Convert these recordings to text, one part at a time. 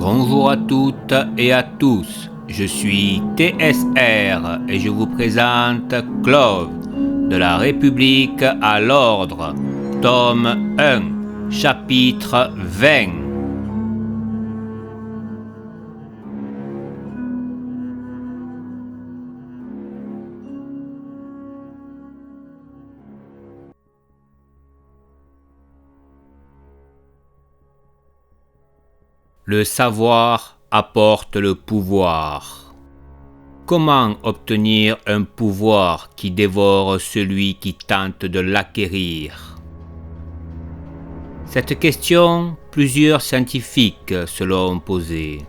Bonjour à toutes et à tous, je suis TSR et je vous présente Clove, de la République à l'Ordre, tome 1, chapitre 20. Le savoir apporte le pouvoir. Comment obtenir un pouvoir qui dévore celui qui tente de l'acquérir? Cette question, plusieurs scientifiques se l'ont posée.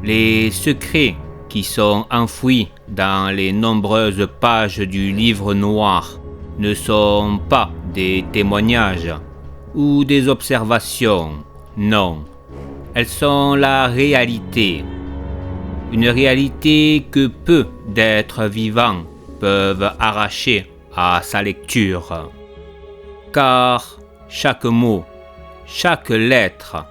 Les secrets qui sont enfouis dans les nombreuses pages du livre noir ne sont pas des témoignages ou des observations, non. Elles sont la réalité. Une réalité que peu d'êtres vivants peuvent arracher à sa lecture. Car chaque mot, chaque lettre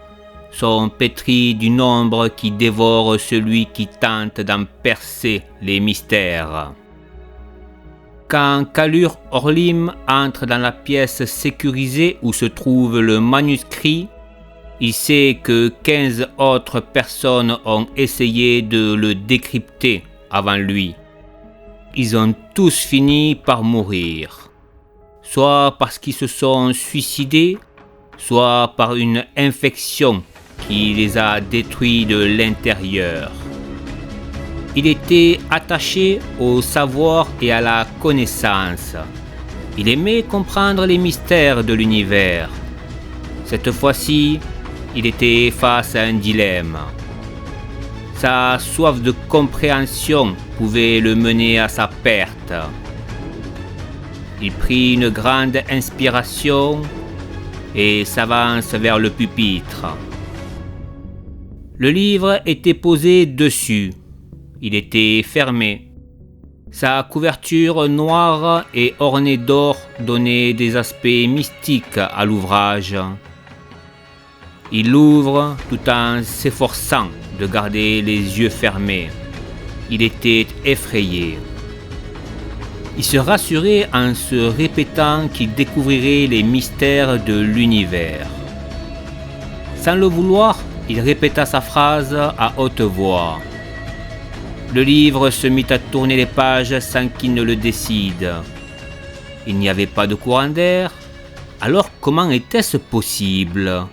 sont pétris d'une ombre qui dévore celui qui tente d'en percer les mystères. Quand Kalur Orlim entre dans la pièce sécurisée où se trouve le manuscrit, il sait que 15 autres personnes ont essayé de le décrypter avant lui. Ils ont tous fini par mourir, soit parce qu'ils se sont suicidés, soit par une infection qui les a détruits de l'intérieur. Il était attaché au savoir et à la connaissance. Il aimait comprendre les mystères de l'univers. Cette fois-ci, il était face à un dilemme. Sa soif de compréhension pouvait le mener à sa perte. Il prit une grande inspiration et s'avance vers le pupitre. Le livre était posé dessus. Il était fermé. Sa couverture noire et ornée d'or donnait des aspects mystiques à l'ouvrage. Il l'ouvre tout en s'efforçant de garder les yeux fermés. Il était effrayé. Il se rassurait en se répétant qu'il découvrirait les mystères de l'univers. Sans le vouloir, il répéta sa phrase à haute voix. Le livre se mit à tourner les pages sans qu'il ne le décide. Il n'y avait pas de courant d'air. Alors comment était-ce possible?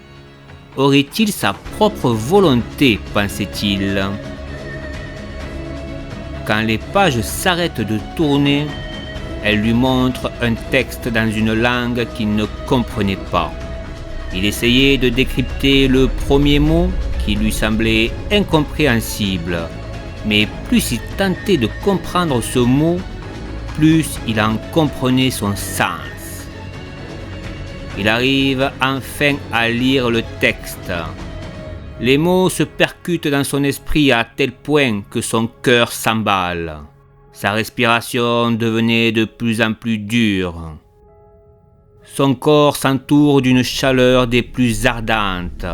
Aurait-il sa propre volonté, pensait-il? Quand les pages s'arrêtent de tourner, elles lui montrent un texte dans une langue qu'il ne comprenait pas. Il essayait de décrypter le premier mot qui lui semblait incompréhensible. Mais plus il tentait de comprendre ce mot, plus il en comprenait son sens. Il arrive enfin à lire le texte. Les mots se percutent dans son esprit à tel point que son cœur s'emballe. Sa respiration devenait de plus en plus dure. Son corps s'entoure d'une chaleur des plus ardentes.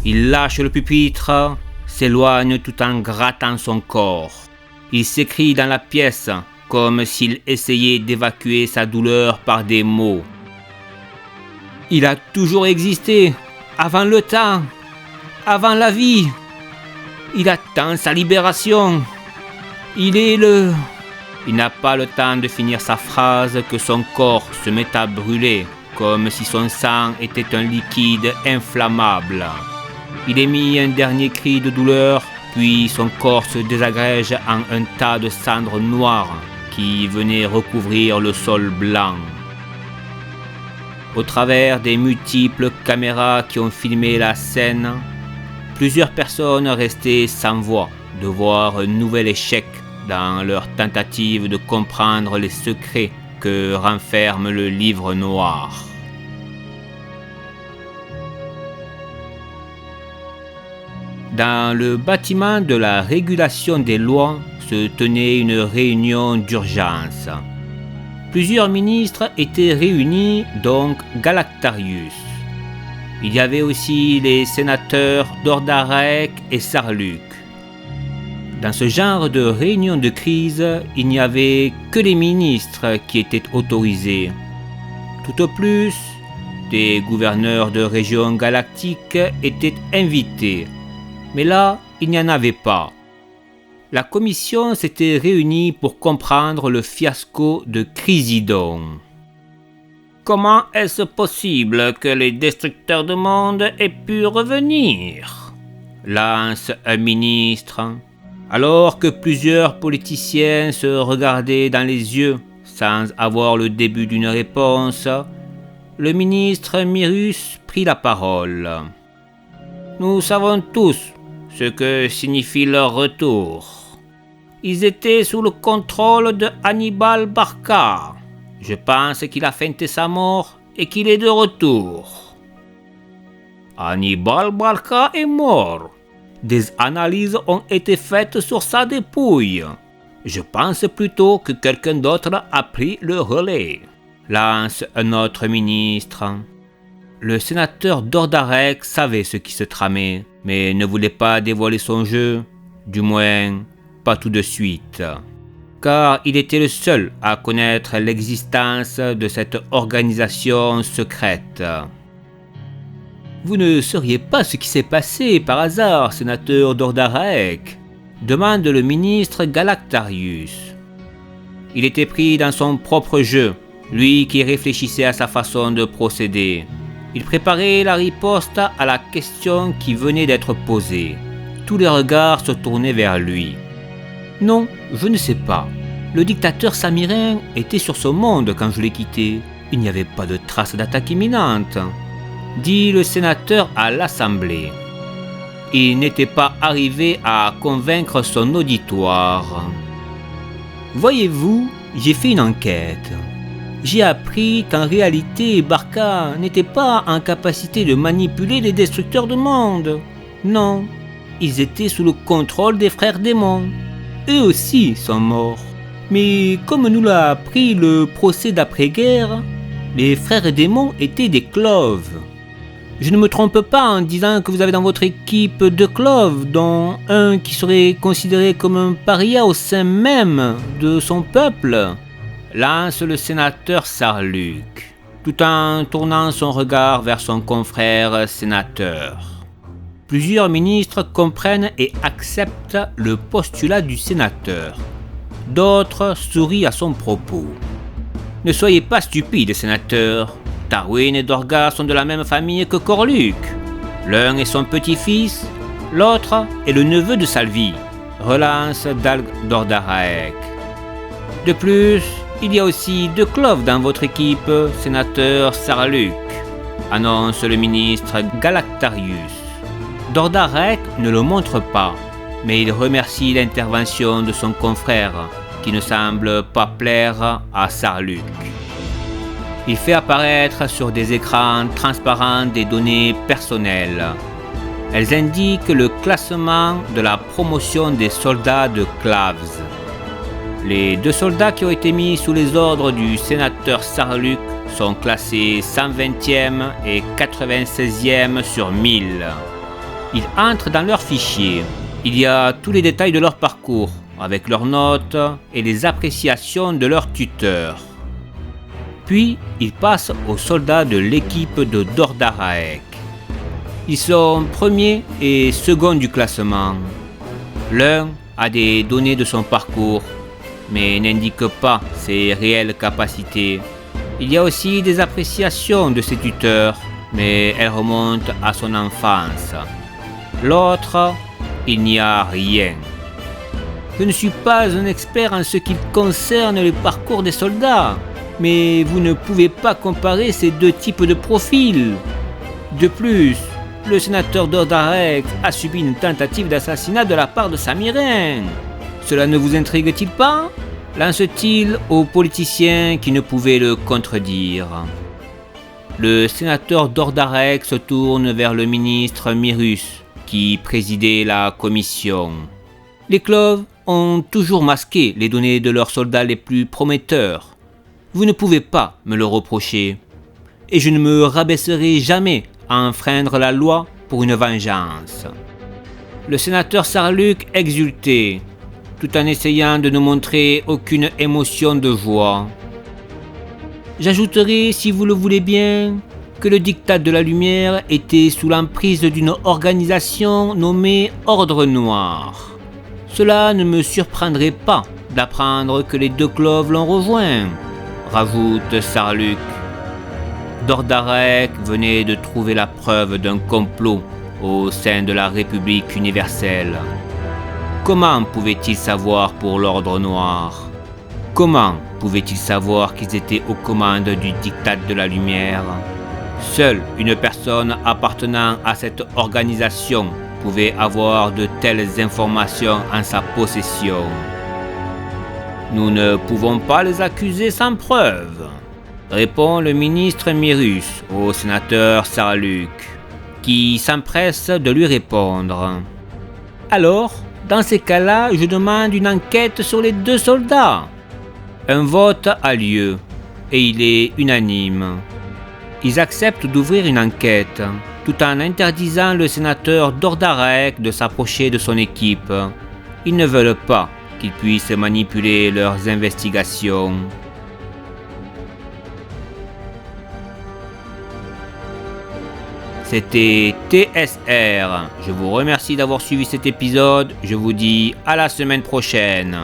Il lâche le pupitre, s'éloigne tout en grattant son corps. Il s'écrie dans la pièce comme s'il essayait d'évacuer sa douleur par des mots. Il a toujours existé, avant le temps, avant la vie. Il attend sa libération. Il est le... Il n'a pas le temps de finir sa phrase que son corps se met à brûler, comme si son sang était un liquide inflammable. Il émit un dernier cri de douleur, puis son corps se désagrège en un tas de cendres noires qui venaient recouvrir le sol blanc. Au travers des multiples caméras qui ont filmé la scène, plusieurs personnes restaient sans voix de voir un nouvel échec dans leur tentative de comprendre les secrets que renferme le livre noir. Dans le bâtiment de la régulation des lois se tenait une réunion d'urgence. Plusieurs ministres étaient réunis, donc Galactarius. Il y avait aussi les sénateurs Dordarek et Sarluc. Dans ce genre de réunion de crise, il n'y avait que les ministres qui étaient autorisés. Tout au plus, des gouverneurs de régions galactiques étaient invités. Mais là, il n'y en avait pas. La commission s'était réunie pour comprendre le fiasco de Chrysidon. Comment est-ce possible que les destructeurs de monde aient pu revenir ? Lance un ministre, alors que plusieurs politiciens se regardaient dans les yeux sans avoir le début d'une réponse. Le ministre Myrus prit la parole. Nous savons tous ce que signifie leur retour. Ils étaient sous le contrôle de Hannibal Barca. Je pense qu'il a feinté sa mort et qu'il est de retour. Hannibal Barca est mort. Des analyses ont été faites sur sa dépouille. Je pense plutôt que quelqu'un d'autre a pris le relais. Lance un autre ministre. Le sénateur Dordarek savait ce qui se tramait, mais ne voulait pas dévoiler son jeu, du moins pas tout de suite, car il était le seul à connaître l'existence de cette organisation secrète. Vous ne sauriez pas ce qui s'est passé par hasard, sénateur Dordarek ? Demande le ministre Galactarius. Il était pris dans son propre jeu, lui qui réfléchissait à sa façon de procéder. Il préparait la riposte à la question qui venait d'être posée. Tous les regards se tournaient vers lui. Non, je ne sais pas. Le dictateur samirin était sur ce monde quand je l'ai quitté. Il n'y avait pas de trace d'attaque imminente, dit le sénateur à l'Assemblée. Il n'était pas arrivé à convaincre son auditoire. Voyez-vous, j'ai fait une enquête. J'ai appris qu'en réalité, Barca n'était pas en capacité de manipuler les destructeurs de monde. Non, ils étaient sous le contrôle des frères démons. Eux aussi sont morts. Mais comme nous l'a appris le procès d'après-guerre, les frères démons étaient des cloves. Je ne me trompe pas en disant que vous avez dans votre équipe 2 cloves, dont un qui serait considéré comme un paria au sein même de son peuple, lance le sénateur Sarluc, tout en tournant son regard vers son confrère sénateur. Plusieurs ministres comprennent et acceptent le postulat du sénateur. D'autres sourient à son propos. Ne soyez pas stupides, sénateur. Tarwin et Dorga sont de la même famille que Corluc. L'un est son petit-fils, l'autre est le neveu de Salvi, relance Dalg Dordarek. De plus, il y a aussi 2 cloves dans votre équipe, sénateur Sarluc, annonce le ministre Galactarius. Dordarek ne le montre pas, mais il remercie l'intervention de son confrère, qui ne semble pas plaire à Sarluc. Il fait apparaître sur des écrans transparents des données personnelles. Elles indiquent le classement de la promotion des soldats de Clavs. Les 2 soldats qui ont été mis sous les ordres du sénateur Sarluc sont classés 120e et 96e sur 1000. Ils entrent dans leur fichier. Il y a tous les détails de leur parcours, avec leurs notes et les appréciations de leurs tuteurs. Puis, ils passent aux soldats de l'équipe de Dordarek. Ils sont premiers et seconds du classement. L'un a des données de son parcours, mais n'indique pas ses réelles capacités. Il y a aussi des appréciations de ses tuteurs, mais elles remontent à son enfance. L'autre, il n'y a rien. Je ne suis pas un expert en ce qui concerne le parcours des soldats, mais vous ne pouvez pas comparer ces 2 types de profils. De plus, le sénateur Dordarek a subi une tentative d'assassinat de la part de Samirin. Cela ne vous intrigue-t-il pas ? Lance-t-il aux politiciens qui ne pouvaient le contredire. Le sénateur Dordarek se tourne vers le ministre Myrus, qui présidait la commission. Les cloves ont toujours masqué les données de leurs soldats les plus prometteurs. Vous ne pouvez pas me le reprocher. Et je ne me rabaisserai jamais à enfreindre la loi pour une vengeance. Le sénateur Sarluc exultait, tout en essayant de ne montrer aucune émotion de joie. J'ajouterai, si vous le voulez bien, que le diktat de la lumière était sous l'emprise d'une organisation nommée Ordre Noir. Cela ne me surprendrait pas d'apprendre que les deux Cloves l'ont rejoint, rajoute Sarluc. Dordarek venait de trouver la preuve d'un complot au sein de la République universelle. Comment pouvait-il savoir pour l'Ordre Noir? Comment pouvait-il savoir qu'ils étaient aux commandes du diktat de la lumière? Seule une personne appartenant à cette organisation pouvait avoir de telles informations en sa possession. Nous ne pouvons pas les accuser sans preuve, répond le ministre Myrus au sénateur Sarluc, qui s'empresse de lui répondre. Alors, dans ces cas-là, je demande une enquête sur les deux soldats. Un vote a lieu, et il est unanime. Ils acceptent d'ouvrir une enquête, tout en interdisant le sénateur Dordarek de s'approcher de son équipe. Ils ne veulent pas qu'ils puissent manipuler leurs investigations. C'était TSR. Je vous remercie d'avoir suivi cet épisode. Je vous dis à la semaine prochaine.